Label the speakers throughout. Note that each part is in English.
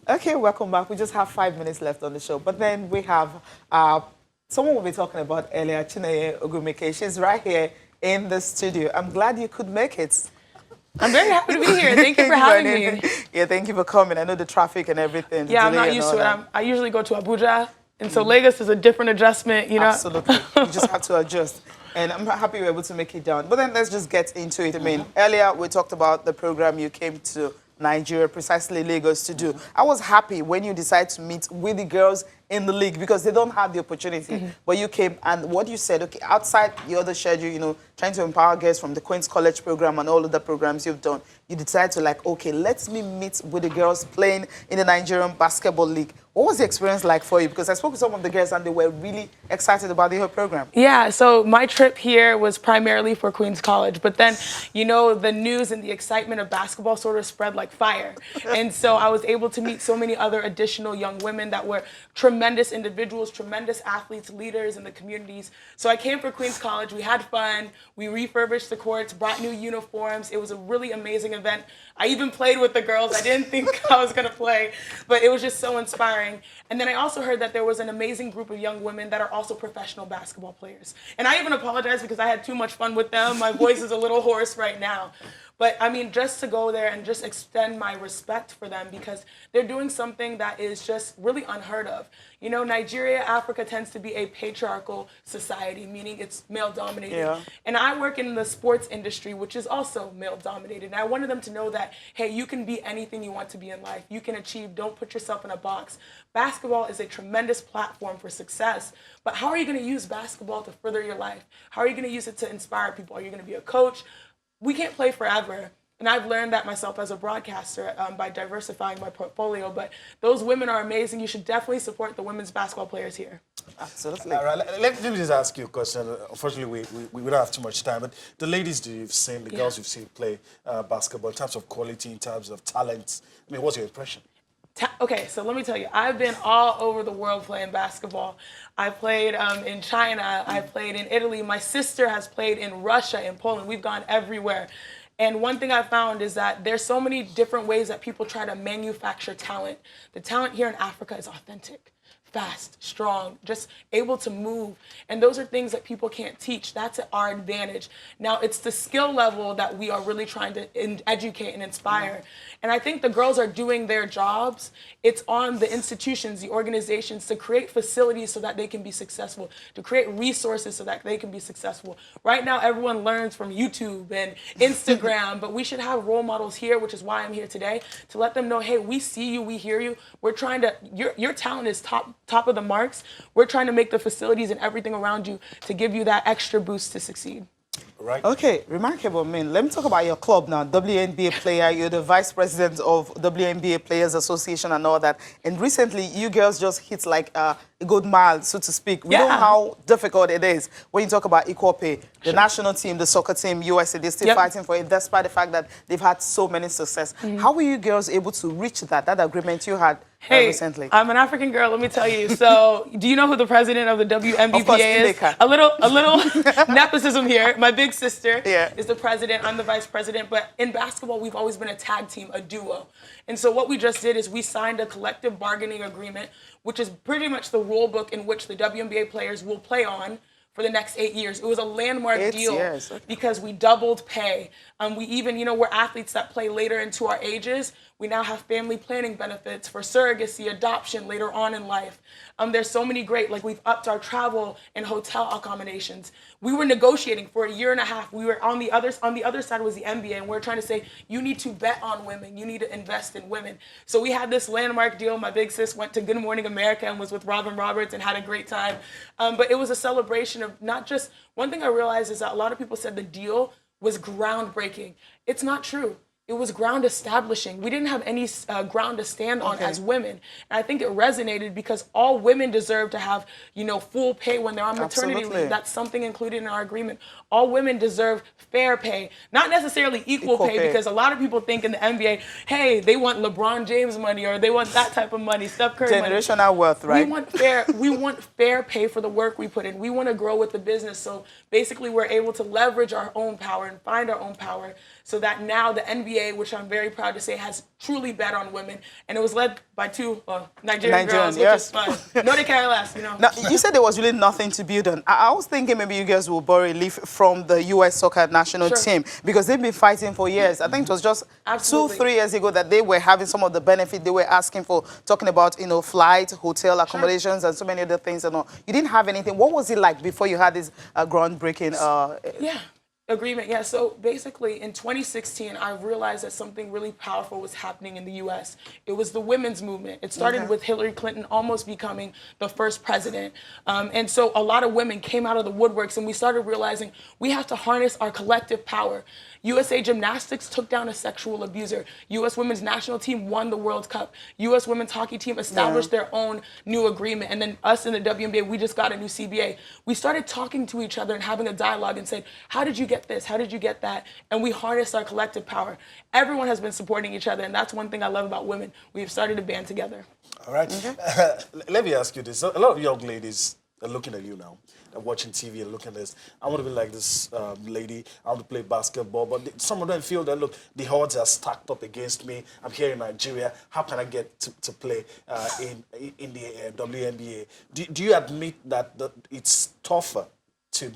Speaker 1: Okay, welcome back. We just have 5 minutes left on the show. But then we have someone we'll be talking about earlier, Chineye Ogwumike. She's right here in the studio. I'm glad you could make it.
Speaker 2: I'm very happy to be here. Thank you for having me.
Speaker 1: Yeah, thank you for coming. I know the traffic and everything.
Speaker 2: Yeah, I'm not used to it. I usually go to Abuja, and so Lagos is a different adjustment, you know?
Speaker 1: Absolutely. You just have to adjust. And I'm happy you're able to make it down. But then let's just get into it. I mean, earlier we talked about the program you came to Nigeria, precisely Lagos, to do. I was happy when you decided to meet with the girls in the league because they don't have the opportunity. But you came and what you said, okay, outside your other schedule, you know, trying to empower girls from the Queen's College program and all of the programs you've done, you decided to like, okay, let me meet with the girls playing in the Nigerian Basketball League. What was the experience like for you? Because I spoke to some of the girls and they were really excited about the whole program.
Speaker 2: Yeah, so my trip here was primarily for Queen's College, but then, you know, the news and the excitement of basketball sort of spread like fire. And so I was able to meet so many other additional young women that were tremendous individuals, tremendous athletes, leaders in the communities. So I came for Queen's College, we had fun, we refurbished the courts, brought new uniforms. It was a really amazing event. I even played with the girls. I didn't think I was gonna play, but it was just so inspiring. And then I also heard that there was an amazing group of young women that are also professional basketball players. And I even apologize because I had too much fun with them. My voice is a little hoarse right now. But I mean, just to go there and just extend my respect for them because they're doing something that is just really unheard of. You know, Nigeria, Africa tends to be a patriarchal society, meaning it's male dominated.
Speaker 1: Yeah.
Speaker 2: And I work in the sports industry, which is also male dominated. And I wanted them to know that, hey, you can be anything you want to be in life. You can achieve, don't put yourself in a box. Basketball is a tremendous platform for success. But how are you going to use basketball to further your life? How are you going to use it to inspire people? Are you going to be a coach? We can't play forever. And I've learned that myself as a broadcaster by diversifying my portfolio. But those women are amazing. You should definitely support the women's basketball players here.
Speaker 1: Absolutely.
Speaker 3: All right, let me just ask you a question. Unfortunately, we don't have too much time, but the ladies you've seen, the girls you've seen play basketball, in terms of quality, in terms of talent, I mean, what's your impression?
Speaker 2: Okay, so let me tell you, I've been all over the world playing basketball. I played in China, I played in Italy. My sister has played in Russia, in Poland. We've gone everywhere. And one thing I found is that there's so many different ways that people try to manufacture talent. The talent here in Africa is authentic, fast, strong, just able to move. And those are things that people can't teach. That's at our advantage. Now, it's the skill level that we are really trying to educate and inspire. And I think the girls are doing their jobs. It's on the institutions, the organizations to create facilities so that they can be successful, to create resources so that they can be successful. Right now, everyone learns from YouTube and Instagram, but we should have role models here, which is why I'm here today, to let them know, hey, we see you, we hear you. We're trying to, your talent is top of the marks. We're trying to make the facilities and everything around you to give you that extra boost to succeed.
Speaker 3: Right.
Speaker 1: Okay, remarkable. I mean, let me talk about your club now, WNBA player. You're the vice president of WNBA Players Association and all that. And recently, you girls just hit like a good mile, so to speak. We know how difficult it is when you talk about equal pay. The national team, the soccer team, USA, they're still fighting for it, despite the fact that they've had so many success. How were you girls able to reach that agreement you had recently?
Speaker 2: I'm an African girl, let me tell you. So, do you know who the president of the WNBPA
Speaker 1: of course,
Speaker 2: is?
Speaker 1: Indeka.
Speaker 2: A little nepotism here. My big sister
Speaker 1: Yeah.
Speaker 2: is the president. I'm the vice president. But in basketball, we've always been a tag team, a duo. And so what we just did is we signed a collective bargaining agreement, which is pretty much the rule book in which the WNBA players will play on for the next 8 years. It was a landmark deal because we doubled pay. We even, you know, we're athletes that play later into our ages. We now have family planning benefits for surrogacy, adoption later on in life. There's so many great, like we've upped our travel and hotel accommodations. We were negotiating for a year and a half. We were on the other side was the NBA, and we're trying to say, you need to bet on women. You need to invest in women. So we had this landmark deal. My big sis went to Good Morning America and was with Robin Roberts and had a great time. But it was a celebration of not just, one thing I realized is that a lot of people said the deal was groundbreaking. It's not true. It was ground establishing. We didn't have any ground to stand on as women. And I think it resonated because all women deserve to have, you know, full pay when they're on maternity leave. That's something included in our agreement. All women deserve fair pay, not necessarily equal pay, because a lot of people think in the NBA, hey, they want LeBron James money or they want that type of money, Steph Curry money.
Speaker 1: Generational wealth, right?
Speaker 2: We want fair pay for the work we put in. We want to grow with the business. So basically we're able to leverage our own power and find our own power, so that now the NBA, which I'm very proud to say, has truly bet on women. And it was led by two Nigerian girls, which is fun. No, they carry less, you know.
Speaker 1: Now, you said there was really nothing to build on. I was thinking maybe you guys will borrow a leaf from the U.S. soccer national team, because they've been fighting for years. I think it was just 2-3 years ago that they were having some of the benefit they were asking for, talking about, you know, flight, hotel accommodations, and so many other things and all. You didn't have anything. What was it like before you had this groundbreaking?
Speaker 2: Agreement, yeah. So basically in 2016, I realized that something really powerful was happening in the US. It was the women's movement. It started with Hillary Clinton almost becoming the first president. And so a lot of women came out of the woodworks, and we started realizing we have to harness our collective power. USA Gymnastics took down a sexual abuser. US Women's National Team won the World Cup. US Women's Hockey Team established their own new agreement. And then us in the WNBA, we just got a new CBA. We started talking to each other and having a dialogue and said, how did you get this? How did you get that? And we harnessed our collective power. Everyone has been supporting each other, and that's one thing I love about women. We've started to band together.
Speaker 3: All right. Let me ask you this. A lot of young ladies are looking at you now. They're watching TV and looking at this. I want to be like this lady. I want to play basketball. But some of them feel that, look, the odds are stacked up against me. I'm here in Nigeria. How can I get to play in the WNBA? Do you admit that it's tougher to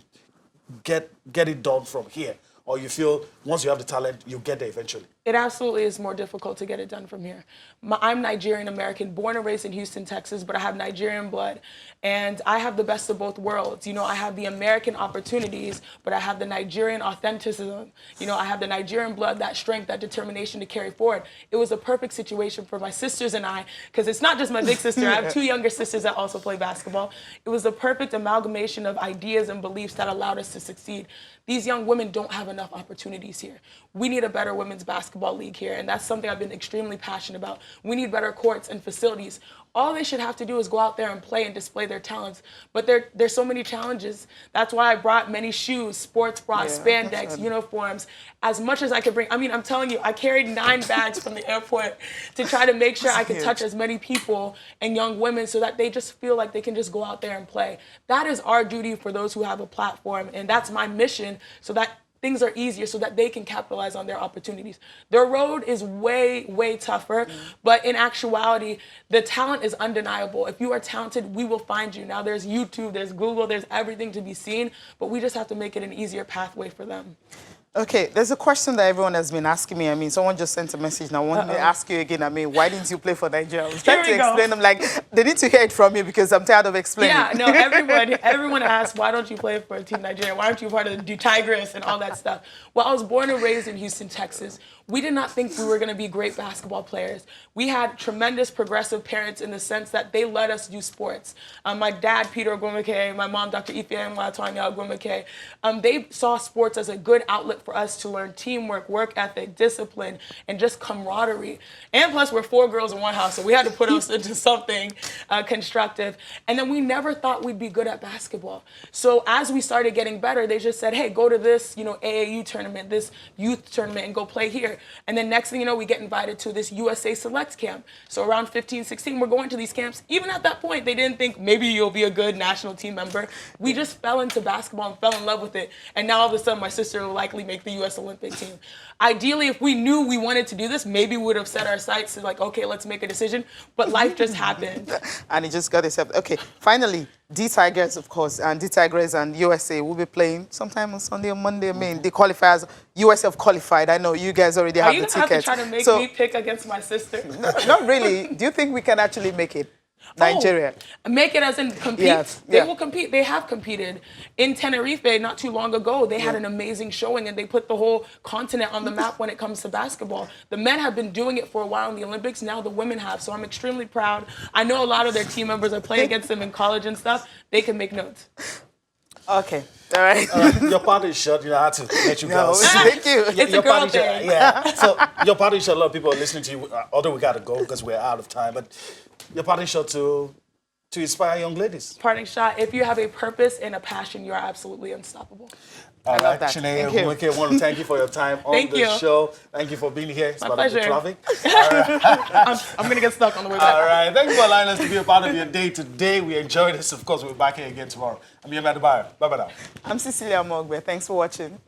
Speaker 3: get it done from here? Or you feel once you have the talent, you'll get there eventually?
Speaker 2: It absolutely is more difficult to get it done from here. I'm Nigerian American, born and raised in Houston, Texas, but I have Nigerian blood. And I have the best of both worlds. You know, I have the American opportunities, but I have the Nigerian authenticism. You know, I have the Nigerian blood, that strength, that determination to carry forward. It was a perfect situation for my sisters and I, because it's not just my big sister. I have two younger sisters that also play basketball. It was the perfect amalgamation of ideas and beliefs that allowed us to succeed. These young women don't have enough opportunities here. We need a better women's basketball league here, and that's something I've been extremely passionate about. We need better courts and facilities. All they should have to do is go out there and play and display their talents. But there's so many challenges. That's why I brought many shoes, sports bras, spandex, uniforms, as much as I could bring. I mean, I'm telling you, I carried 9 bags from the airport to try to make sure I could touch as many people and young women so that they just feel like they can just go out there and play. That is our duty for those who have a platform, and that's my mission, so that things are easier so that they can capitalize on their opportunities. Their road is way, way tougher, but in actuality, the talent is undeniable. If you are talented, we will find you. Now there's YouTube, there's Google, there's everything to be seen, but we just have to make it an easier pathway for them.
Speaker 1: Okay, there's a question that everyone has been asking me. I mean, someone just sent a message and I want to ask you again. I mean, why didn't you play for Nigeria? I was trying to explain them, like, they need to hear it from you because I'm tired of explaining.
Speaker 2: Yeah, no, everyone asks, why don't you play for Team Nigeria? Why aren't you part of the Tigers and all that stuff? Well, I was born and raised in Houston, Texas. We did not think we were going to be great basketball players. We had tremendous progressive parents in the sense that they let us do sports. My dad, Peter Ogwumike, my mom, Dr. Ogwumike, they saw sports as a good outlet for us to learn teamwork, work ethic, discipline, and just camaraderie. And plus, we're 4 girls in one house, so we had to put us into something constructive. And then we never thought we'd be good at basketball. So as we started getting better, they just said, hey, go to this, AAU tournament, this youth tournament, and go play here. And then next thing you know, we get invited to this USA Select camp. So around 15, 16, we're going to these camps. Even at that point, they didn't think maybe you'll be a good national team member. We just fell into basketball and fell in love with it. And now all of a sudden, my sister will likely make the US Olympic team. Ideally, if we knew we wanted to do this, maybe we would have set our sights to like, okay, let's make a decision. But life just happened.
Speaker 1: And it just got itself. Okay, finally, the Tigers, of course, and the Tigers and USA will be playing sometime on Sunday or Monday. I mean, the qualifiers, USA have qualified. I know you guys already have the tickets.
Speaker 2: Are you going to have to try to make me pick against my sister?
Speaker 1: Not really. Do you think we can actually make it? Nigeria.
Speaker 2: Make it as in compete.
Speaker 1: Yes.
Speaker 2: They will compete. They have competed. In Tenerife not too long ago, they had an amazing showing and they put the whole continent on the map when it comes to basketball. The men have been doing it for a while in the Olympics. Now the women have. So I'm extremely proud. I know a lot of their team members are playing against them in college and stuff. They can make notes.
Speaker 1: Okay. All right.
Speaker 3: Your party is short. I had to let you go.
Speaker 1: Thank you.
Speaker 2: It's a girl thing.
Speaker 3: Yeah. So your party is short. A lot of people are listening to you. Although we got to go because we're out of time. But your parting shot to inspire young ladies.
Speaker 2: Parting shot, if you have a purpose and a passion, you are absolutely unstoppable.
Speaker 3: All
Speaker 1: love
Speaker 3: right,
Speaker 1: that.
Speaker 3: Chineye
Speaker 1: Thank you.
Speaker 3: Ogwumike, I want to thank you for your time on
Speaker 2: Thank
Speaker 3: the
Speaker 2: you.
Speaker 3: show. Thank you for being here.
Speaker 2: My
Speaker 3: Despite the
Speaker 2: pleasure.
Speaker 3: traffic.
Speaker 2: I'm going to get stuck on the way back.
Speaker 3: All right, thank you for allowing us to be a part of your day today. We enjoyed this. Of course, we'll be back here again tomorrow. I'm Yemi Adebayo. Bye-bye now.
Speaker 1: I'm Cecilia Mogbe. Thanks for watching.